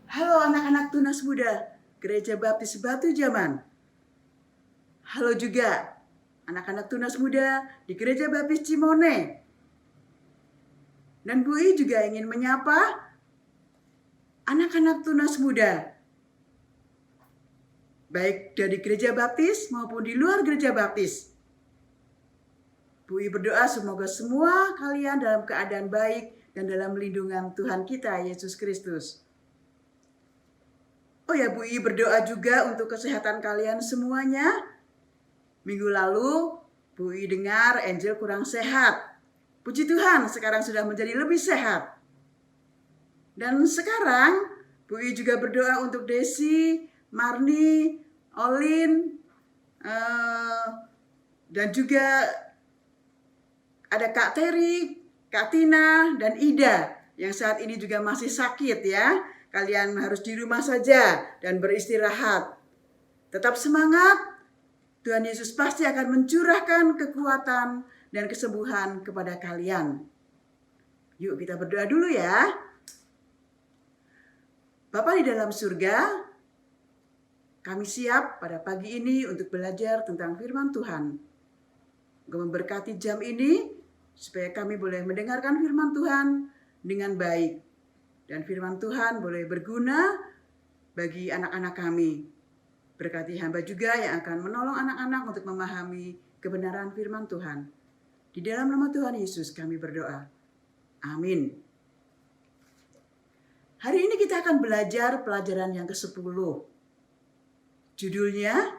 Halo anak-anak Tunas Muda, Gereja Baptis Batu Jaman. Halo juga anak-anak Tunas Muda di Gereja Baptis Cimone. Dan Bu I juga ingin menyapa anak-anak Tunas Muda, baik dari Gereja Baptis maupun di luar Gereja Baptis. Bu I berdoa semoga semua kalian dalam keadaan baik dan dalam lindungan Tuhan kita, Yesus Kristus. Oh ya, Bu I berdoa juga untuk kesehatan kalian semuanya. Minggu lalu, Bu I dengar Angel kurang sehat. Puji Tuhan, sekarang sudah menjadi lebih sehat. Dan sekarang, Bu I juga berdoa untuk Desi, Marni, Olin, dan juga ada Kak Terry, Kak Tina, dan Ida yang saat ini juga masih sakit ya. Kalian harus di rumah saja dan beristirahat. Tetap semangat. Tuhan Yesus pasti akan mencurahkan kekuatan dan kesembuhan kepada kalian. Yuk kita berdoa dulu ya. Bapa di dalam surga, kami siap pada pagi ini untuk belajar tentang firman Tuhan. Engkau memberkati jam ini supaya kami boleh mendengarkan firman Tuhan dengan baik. Dan firman Tuhan boleh berguna bagi anak-anak kami. Berkati hamba juga yang akan menolong anak-anak untuk memahami kebenaran firman Tuhan. Di dalam nama Tuhan Yesus kami berdoa. Amin. Hari ini kita akan belajar pelajaran yang ke-10. Judulnya,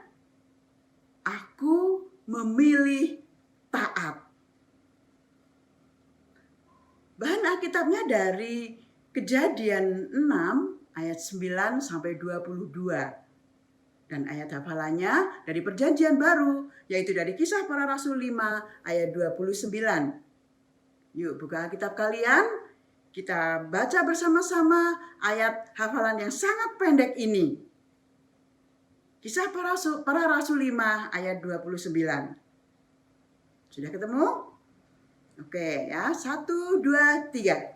Aku Memilih Taat. Bahan Alkitabnya dari Kejadian 6 ayat 9 sampai 22. Dan ayat hafalannya dari Perjanjian Baru, yaitu dari Kisah Para Rasul 5 ayat 29. Yuk buka Alkitab kalian, kita baca bersama-sama ayat hafalan yang sangat pendek ini. Kisah Para Rasul 5 ayat 29. Sudah ketemu? Oke ya, 1, 2, 3.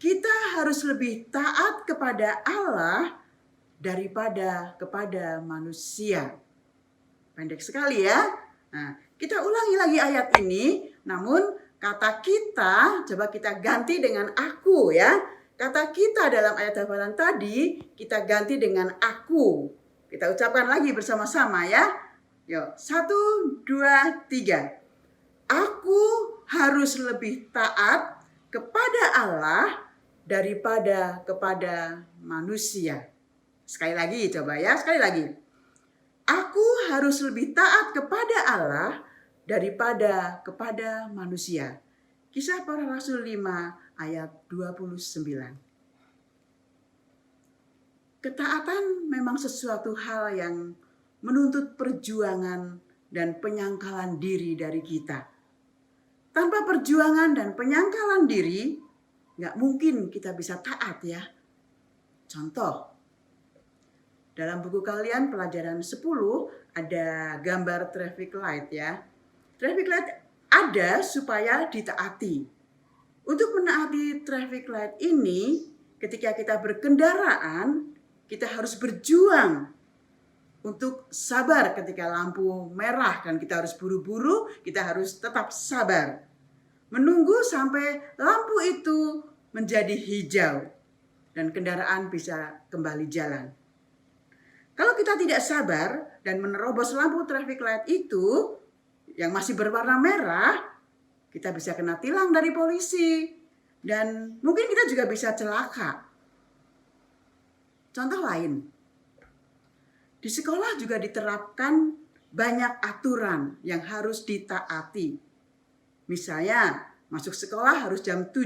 Kita harus lebih taat kepada Allah daripada kepada manusia. Pendek sekali ya. Nah, kita ulangi lagi ayat ini, namun kata kita, coba kita ganti dengan aku ya. Kata kita dalam ayat hafalan tadi, kita ganti dengan aku. Kita ucapkan lagi bersama-sama ya. Yuk, 1, 2, 3. Aku harus lebih taat kepada Allah daripada kepada manusia. Sekali lagi coba ya, sekali lagi. Aku harus lebih taat kepada Allah daripada kepada manusia. Kisah Para Rasul 5 ayat 29. Ketaatan memang sesuatu hal yang menuntut perjuangan dan penyangkalan diri dari kita. Tanpa perjuangan dan penyangkalan diri, nggak mungkin kita bisa taat ya. Contoh, dalam buku kalian pelajaran 10 ada gambar traffic light ya. Traffic light ada supaya ditaati. Untuk menaati traffic light ini, ketika kita berkendaraan, kita harus berjuang untuk sabar ketika lampu merah dan kita harus buru-buru, kita harus tetap sabar. Menunggu sampai lampu itu menjadi hijau dan kendaraan bisa kembali jalan. Kalau kita tidak sabar dan menerobos lampu traffic light itu yang masih berwarna merah, kita bisa kena tilang dari polisi dan mungkin kita juga bisa celaka. Contoh lain, di sekolah juga diterapkan banyak aturan yang harus ditaati. Misalnya, masuk sekolah harus jam 7,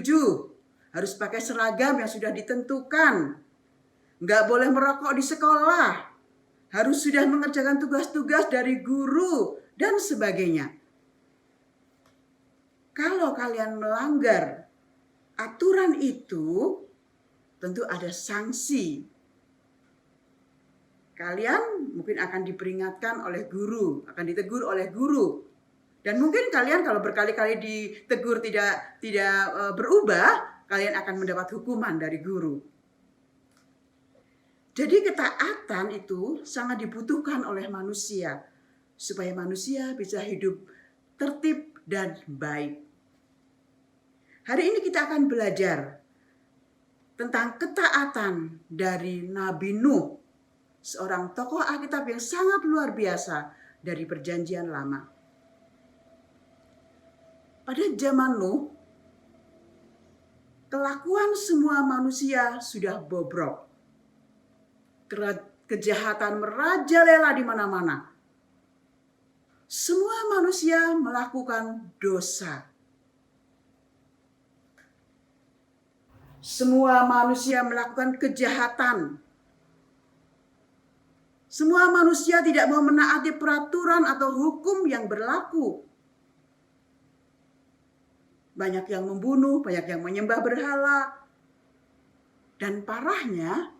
harus pakai seragam yang sudah ditentukan, nggak boleh merokok di sekolah, harus sudah mengerjakan tugas-tugas dari guru, dan sebagainya. Kalau kalian melanggar aturan itu, tentu ada sanksi. Kalian mungkin akan diperingatkan oleh guru, akan ditegur oleh guru. Dan mungkin kalian kalau berkali-kali ditegur tidak berubah, kalian akan mendapat hukuman dari guru. Jadi ketaatan itu sangat dibutuhkan oleh manusia supaya manusia bisa hidup tertib dan baik. Hari ini kita akan belajar tentang ketaatan dari Nabi Nuh, seorang tokoh Alkitab yang sangat luar biasa dari Perjanjian Lama. Pada zaman Nuh, kelakuan semua manusia sudah bobrok. Kejahatan merajalela di mana-mana. Semua manusia melakukan dosa. Semua manusia melakukan kejahatan. Semua manusia tidak mau menaati peraturan atau hukum yang berlaku. Banyak yang membunuh, banyak yang menyembah berhala. Dan parahnya,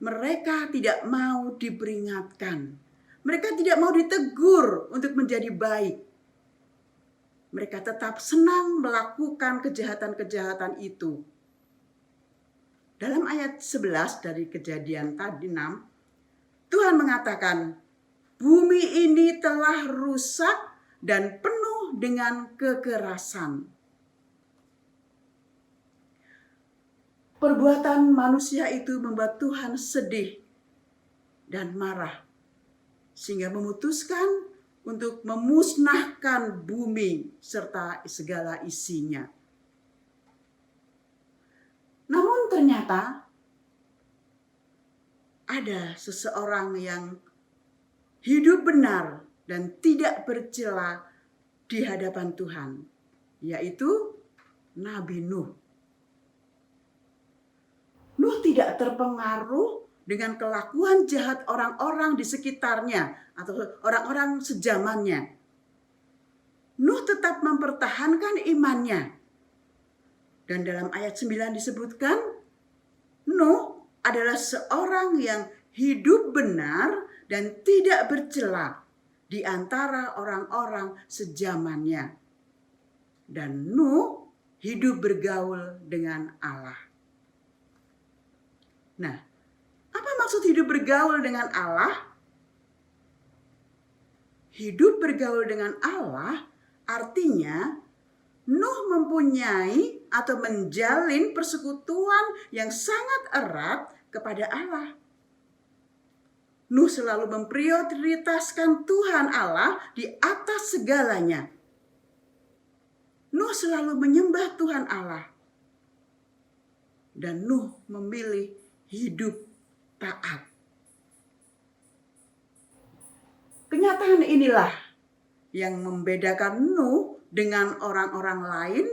mereka tidak mau diperingatkan. Mereka tidak mau ditegur untuk menjadi baik. Mereka tetap senang melakukan kejahatan-kejahatan itu. Dalam ayat 11 dari Kejadian tadi 6, Tuhan mengatakan, bumi ini telah rusak dan penuh dengan kekerasan. Perbuatan manusia itu membuat Tuhan sedih dan marah, sehingga memutuskan untuk memusnahkan bumi serta segala isinya. Namun ternyata ada seseorang yang hidup benar dan tidak bercela di hadapan Tuhan, yaitu Nabi Nuh. Nuh tidak terpengaruh dengan kelakuan jahat orang-orang di sekitarnya atau orang-orang sezamannya. Nuh tetap mempertahankan imannya. Dan dalam ayat 9 disebutkan, Nuh adalah seorang yang hidup benar dan tidak bercela di antara orang-orang sezamannya. Dan Nuh hidup bergaul dengan Allah. Nah, apa maksud hidup bergaul dengan Allah? Hidup bergaul dengan Allah artinya Nuh mempunyai atau menjalin persekutuan yang sangat erat kepada Allah. Nuh selalu memprioritaskan Tuhan Allah di atas segalanya. Nuh selalu menyembah Tuhan Allah. Dan Nuh memilih hidup taat. Kenyataan inilah yang membedakan Nuh dengan orang-orang lain,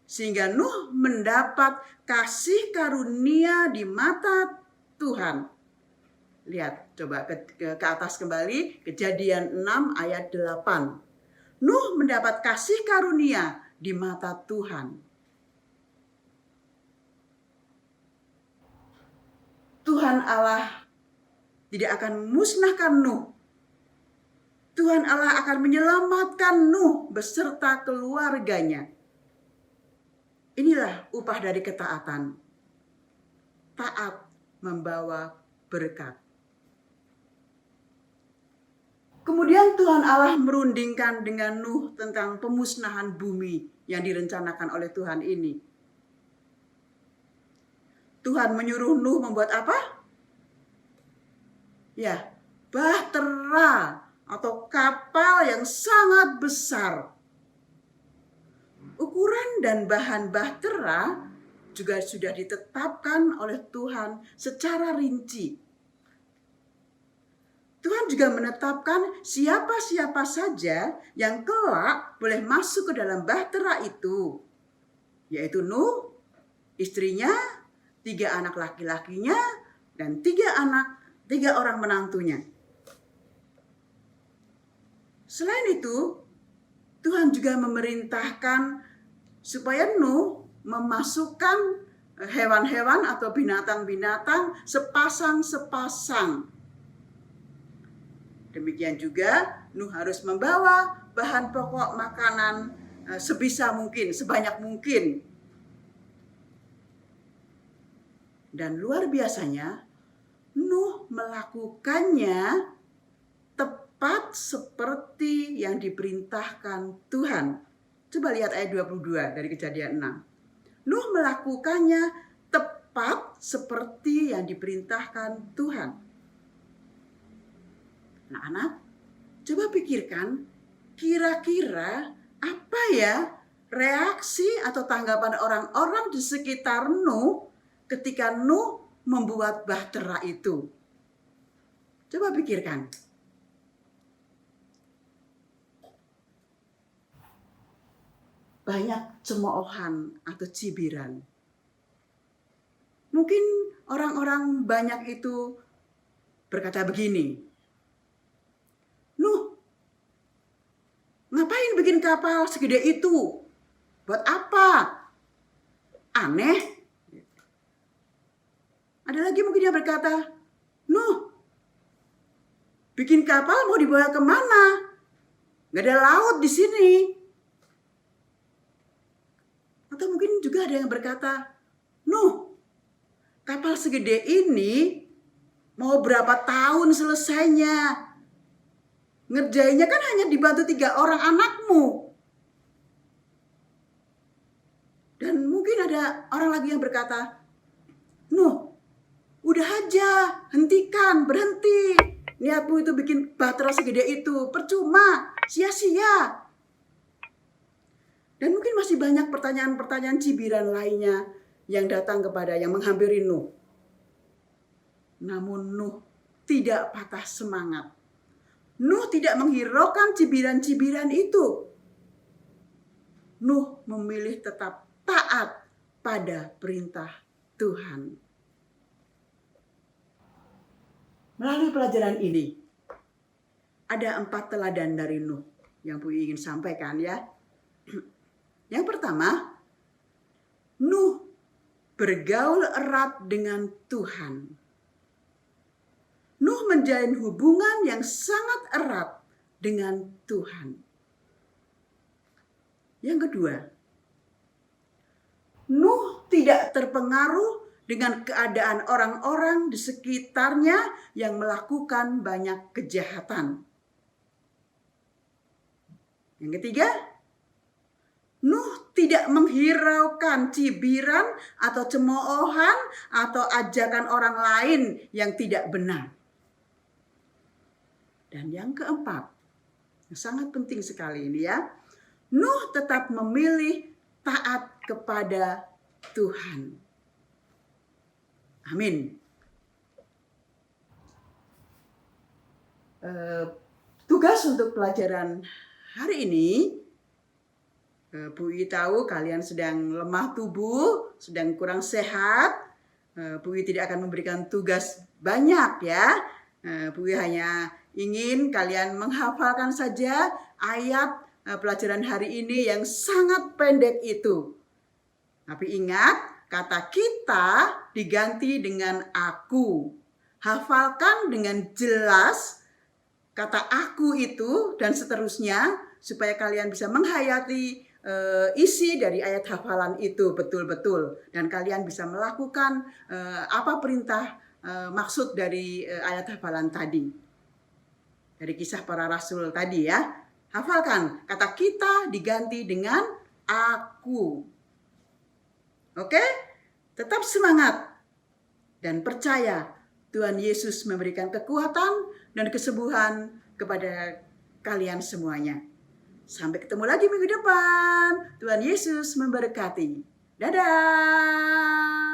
sehingga Nuh mendapat kasih karunia di mata Tuhan. Lihat, coba ke atas kembali, Kejadian 6 ayat 8. Nuh mendapat kasih karunia di mata Tuhan. Tuhan Allah tidak akan memusnahkan Nuh. Tuhan Allah akan menyelamatkan Nuh beserta keluarganya. Inilah upah dari ketaatan. Taat membawa berkat. Kemudian Tuhan Allah merundingkan dengan Nuh tentang pemusnahan bumi yang direncanakan oleh Tuhan ini. Tuhan menyuruh Nuh membuat apa? Ya, bahtera atau kapal yang sangat besar. Ukuran dan bahan bahtera juga sudah ditetapkan oleh Tuhan secara rinci. Tuhan juga menetapkan siapa-siapa saja yang kelak boleh masuk ke dalam bahtera itu, yaitu Nuh, istrinya, 3 anak laki-lakinya, dan 3 orang menantunya. Selain itu, Tuhan juga memerintahkan supaya Nuh memasukkan hewan-hewan atau binatang-binatang sepasang-sepasang. Demikian juga Nuh harus membawa bahan pokok makanan sebisa mungkin, sebanyak mungkin. Dan luar biasanya, Nuh melakukannya tepat seperti yang diperintahkan Tuhan. Coba lihat ayat 22 dari Kejadian 6. Nuh melakukannya tepat seperti yang diperintahkan Tuhan. Anak-anak, coba pikirkan kira-kira apa ya reaksi atau tanggapan orang-orang di sekitar Nuh ketika Nuh membuat bahtera itu. Coba pikirkan. Banyak cemoohan atau cibiran. Mungkin orang-orang banyak itu berkata begini, Nuh, ngapain bikin kapal segede itu? Buat apa? Aneh. Ada lagi mungkin yang berkata, Nuh, bikin kapal mau dibawa kemana? Gak ada laut di sini. Atau mungkin juga ada yang berkata, Nuh, kapal segede ini mau berapa tahun selesainya? Ngerjainnya kan hanya dibantu 3 orang anakmu. Dan mungkin ada orang lagi yang berkata, Nuh, udah aja, hentikan, berhenti. Niatmu itu bikin bahtera segede itu, percuma, sia-sia. Dan mungkin masih banyak pertanyaan-pertanyaan cibiran lainnya yang datang kepada, yang menghampiri Nuh. Namun Nuh tidak patah semangat. Nuh tidak menghiraukan cibiran-cibiran itu. Nuh memilih tetap taat pada perintah Tuhan. Melalui pelajaran ini, ada 4 teladan dari Nuh yang Bu ingin sampaikan ya. Yang pertama, Nuh bergaul erat dengan Tuhan. Nuh menjalin hubungan yang sangat erat dengan Tuhan. Yang kedua, Nuh tidak terpengaruh dengan keadaan orang-orang di sekitarnya yang melakukan banyak kejahatan. Yang ketiga, Nuh tidak menghiraukan cibiran atau cemoohan atau ajakan orang lain yang tidak benar. Dan yang keempat, yang sangat penting sekali ini ya, Nuh tetap memilih taat kepada Tuhan. Amin. Tugas untuk pelajaran hari ini, Bu I tahu kalian sedang lemah tubuh, sedang kurang sehat. Bu I tidak akan memberikan tugas banyak ya. Bu I hanya ingin kalian menghafalkan saja ayat pelajaran hari ini yang sangat pendek itu. Tapi ingat, kata kita diganti dengan aku. Hafalkan dengan jelas kata aku itu dan seterusnya supaya kalian bisa menghayati isi dari ayat hafalan itu betul-betul. Dan kalian bisa melakukan apa perintah maksud dari ayat hafalan tadi. Dari kisah para rasul tadi ya. Hafalkan, kata kita diganti dengan aku. Oke? Tetap semangat dan percaya Tuhan Yesus memberikan kekuatan dan kesembuhan kepada kalian semuanya. Sampai ketemu lagi minggu depan. Tuhan Yesus memberkati. Dadah.